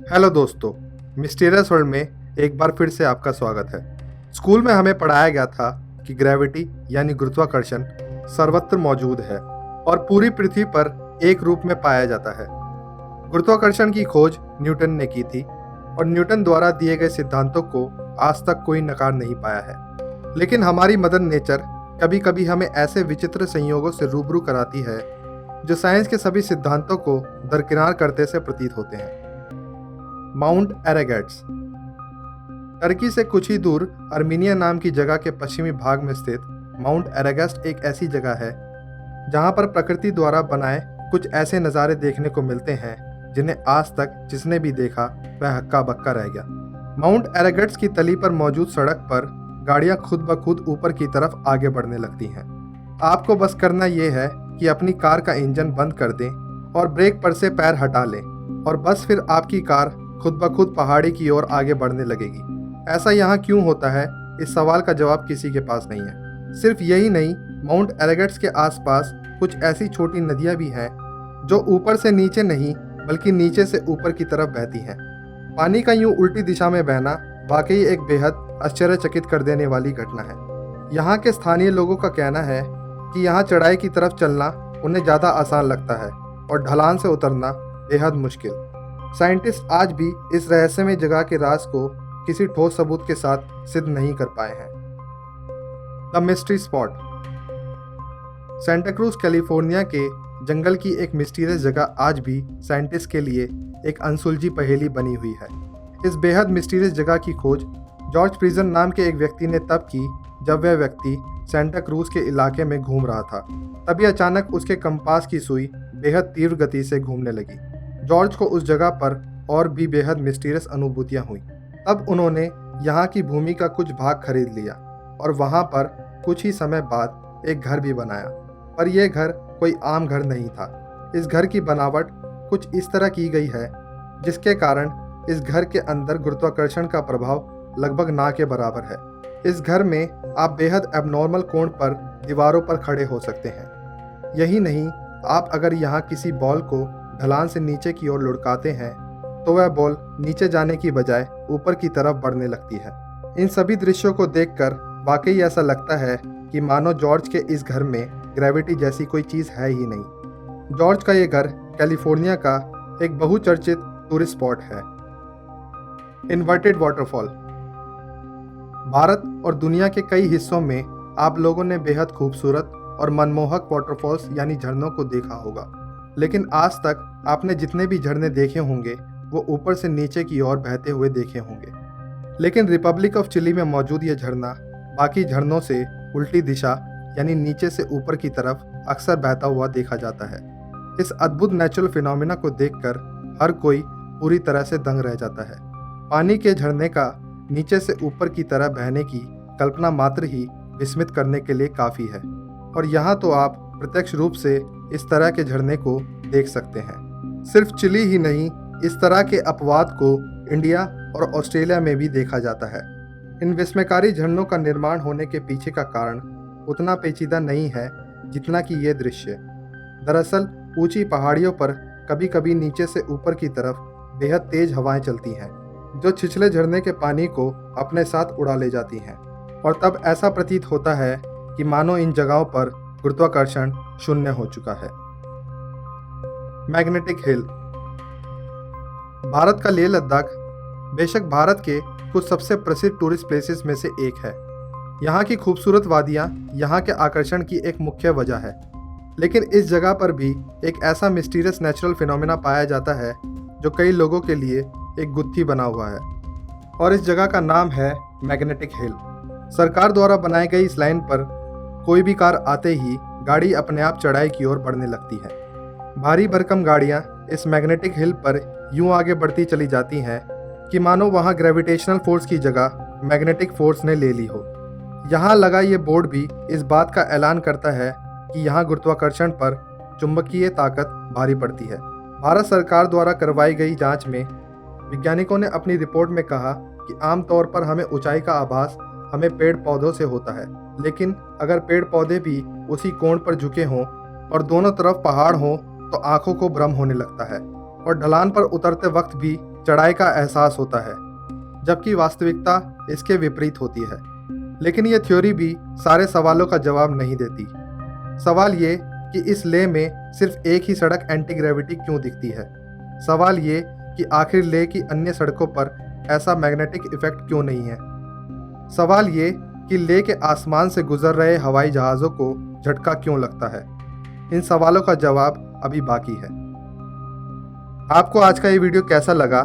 Hello दोस्तों, mysterious world में एक बार फिर से आपका स्वागत है। स्कूल में हमें पढ़ाया गया था कि ग्रेविटी यानी गुरुत्वाकर्षण सर्वत्र मौजूद है और पूरी पृथ्वी पर एक रूप में पाया जाता है। गुरुत्वाकर्षण की खोज न्यूटन ने की थी और न्यूटन द्वारा दिए गए सिद्धांतों को आज तक कोई नकार नहीं पाया है। लेकिन हमारी मदर नेचर कभी कभी हमें ऐसे विचित्र संयोगों से रूबरू कराती है जो साइंस के सभी सिद्धांतों को दरकिनार करते से प्रतीत होते हैं। माउंट एरेगेट्स टर्की से कुछ ही दूर अर्मीनिया नाम की जगह के पश्चिमी भाग में स्थित माउंट एरेगेस्ट एक ऐसी जगह है जहां पर प्रकृति द्वारा बनाए कुछ ऐसे नज़ारे देखने को मिलते हैं जिन्हें आज तक जिसने भी देखा वह हक्का बक्का रह गया। माउंट एरेगेट्स की तली पर मौजूद सड़क पर गाड़ियां खुद ब खुद ऊपर की तरफ आगे बढ़ने लगती हैं। आपको बस करना यह है कि अपनी कार का इंजन बंद कर दें और ब्रेक पर से पैर हटा लें और बस फिर आपकी कार खुद ब खुद पहाड़ी की ओर आगे बढ़ने लगेगी। ऐसा यहाँ क्यों होता है, इस सवाल का जवाब किसी के पास नहीं है। सिर्फ यही नहीं, माउंट एरेगेट्स के आसपास कुछ ऐसी छोटी नदियाँ भी हैं जो ऊपर से नीचे नहीं बल्कि नीचे से ऊपर की तरफ बहती हैं। पानी का यूं उल्टी दिशा में बहना वाकई एक बेहद आश्चर्यचकित कर देने वाली घटना है। यहाँ के स्थानीय लोगों का कहना है कि यहाँ चढ़ाई की तरफ चलना उन्हें ज़्यादा आसान लगता है और ढलान से उतरना बेहद मुश्किल। साइंटिस्ट आज भी इस रहस्यमय जगह के राज को किसी ठोस सबूत के साथ सिद्ध नहीं कर पाए हैं। The mystery spot Santa cruise California के जंगल की एक मिस्टीरियस जगह आज भी साइंटिस्ट के लिए एक अनसुलझी पहेली बनी हुई है। इस बेहद मिस्टीरियस जगह की खोज जॉर्ज प्रिजन नाम के एक व्यक्ति ने तब की जब वह व्यक्ति सेंटा क्रूज के इलाके में घूम रहा था। तभी अचानक उसके कंपास की सुई बेहद तीव्र गति से घूमने लगी। जॉर्ज को उस जगह पर और भी बेहद मिस्टीरियस अनुभूतियां हुई। तब उन्होंने यहाँ की भूमि का कुछ भाग खरीद लिया और वहाँ पर कुछ ही समय बाद एक घर भी बनाया। पर यह घर कोई आम घर नहीं था। इस घर की बनावट कुछ इस तरह की गई है जिसके कारण इस घर के अंदर गुरुत्वाकर्षण का प्रभाव लगभग ना के बराबर है। इस घर में आप बेहद एबनॉर्मल कोण पर दीवारों पर खड़े हो सकते हैं। यही नहीं, आप अगर यहाँ किसी बॉल को ढलान से नीचे की ओर लुढ़काते हैं तो वह बॉल नीचे जाने की बजाय ऊपर की तरफ बढ़ने लगती है। इन सभी दृश्यों को देखकर वाकई ऐसा लगता है कि मानो जॉर्ज के इस घर में ग्रेविटी जैसी कोई चीज़ है ही नहीं। जॉर्ज का ये घर कैलिफोर्निया का एक बहुचर्चित टूरिस्ट स्पॉट है। इन्वर्टेड वाटरफॉल भारत और दुनिया के कई हिस्सों में आप लोगों ने बेहद खूबसूरत और मनमोहक वाटरफॉल्स यानी झरनों को देखा होगा, लेकिन आज तक आपने जितने भी झरने देखे होंगे वो ऊपर से नीचे की ओर बहते हुए देखे होंगे। लेकिन रिपब्लिक ऑफ चिली में मौजूद ये झरना बाकी झरनों से उल्टी दिशा यानी नीचे से ऊपर की तरफ अक्सर बहता हुआ देखा जाता है। इस अद्भुत नेचुरल फिनोमिना को देखकर हर कोई पूरी तरह से दंग रह जाता है। पानी के झरने का नीचे से ऊपर की तरह बहने की कल्पना मात्र ही विस्मित करने के लिए काफ़ी है और यहाँ तो आप प्रत्यक्ष रूप से इस तरह के झरने को देख सकते हैं। सिर्फ चिली ही नहीं, इस तरह के अपवाद को इंडिया और ऑस्ट्रेलिया में भी देखा जाता है। इन विस्मयकारी झरनों का निर्माण होने के पीछे का कारण उतना पेचीदा नहीं है जितना कि ये दृश्य। दरअसल ऊंची पहाड़ियों पर कभी कभी नीचे से ऊपर की तरफ बेहद तेज हवाएं चलती हैं जो छिछले झरने के पानी को अपने साथ उड़ा ले जाती हैं और तब ऐसा प्रतीत होता है कि मानो इन जगहों पर गुरुत्वाकर्षण शून्य हो चुका है। मैग्नेटिक हिल भारत का लेह लद्दाख बेशक भारत के कुछ सबसे प्रसिद्ध टूरिस्ट प्लेसेस में से एक है। यहाँ की खूबसूरत वादियाँ यहाँ के आकर्षण की एक मुख्य वजह है, लेकिन इस जगह पर भी एक ऐसा मिस्टीरियस नेचुरल फिनोमेना पाया जाता है जो कई लोगों के लिए एक गुत्थी बना हुआ है और इस जगह का नाम है मैग्नेटिक हिल। सरकार द्वारा बनाई गई इस लाइन पर कोई भी कार आते ही गाड़ी अपने आप चढ़ाई की ओर बढ़ने लगती है। भारी भरकम गाड़ियां इस मैग्नेटिक हिल पर यूं आगे बढ़ती चली जाती हैं कि मानो वहां ग्रेविटेशनल फोर्स की जगह मैग्नेटिक फोर्स ने ले ली हो। यहाँ लगा ये बोर्ड भी इस बात का ऐलान करता है कि यहाँ गुरुत्वाकर्षण पर चुंबकीय ताकत भारी पड़ती है। भारत सरकार द्वारा करवाई गई जांच में वैज्ञानिकों ने अपनी रिपोर्ट में कहा कि आमतौर पर हमें ऊंचाई का आभास हमें पेड़ पौधों से होता है, लेकिन अगर पेड़ पौधे भी उसी कोण पर झुके हों और दोनों तरफ पहाड़ हों तो आंखों को भ्रम होने लगता है और ढलान पर उतरते वक्त भी चढ़ाई का एहसास होता है, जबकि वास्तविकता इसके विपरीत होती है। लेकिन ये थ्योरी भी सारे सवालों का जवाब नहीं देती। सवाल ये कि इस लेह में सिर्फ एक ही सड़क एंटी ग्रेविटी क्यों दिखती है। सवाल ये कि आखिर लेह की अन्य सड़कों पर ऐसा मैग्नेटिक इफेक्ट क्यों नहीं है। सवाल ये कि लेह के आसमान से गुजर रहे हवाई जहाज़ों को झटका क्यों लगता है। इन सवालों का जवाब अभी बाकी है। आपको आज का ये वीडियो कैसा लगा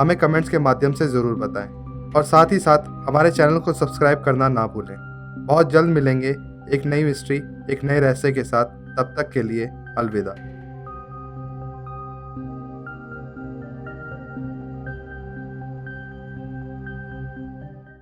हमें कमेंट्स के माध्यम से ज़रूर बताएं और साथ ही साथ हमारे चैनल को सब्सक्राइब करना ना भूलें। बहुत जल्द मिलेंगे एक नई मिस्ट्री, एक नए रहस्य के साथ। तब तक के लिए अलविदा।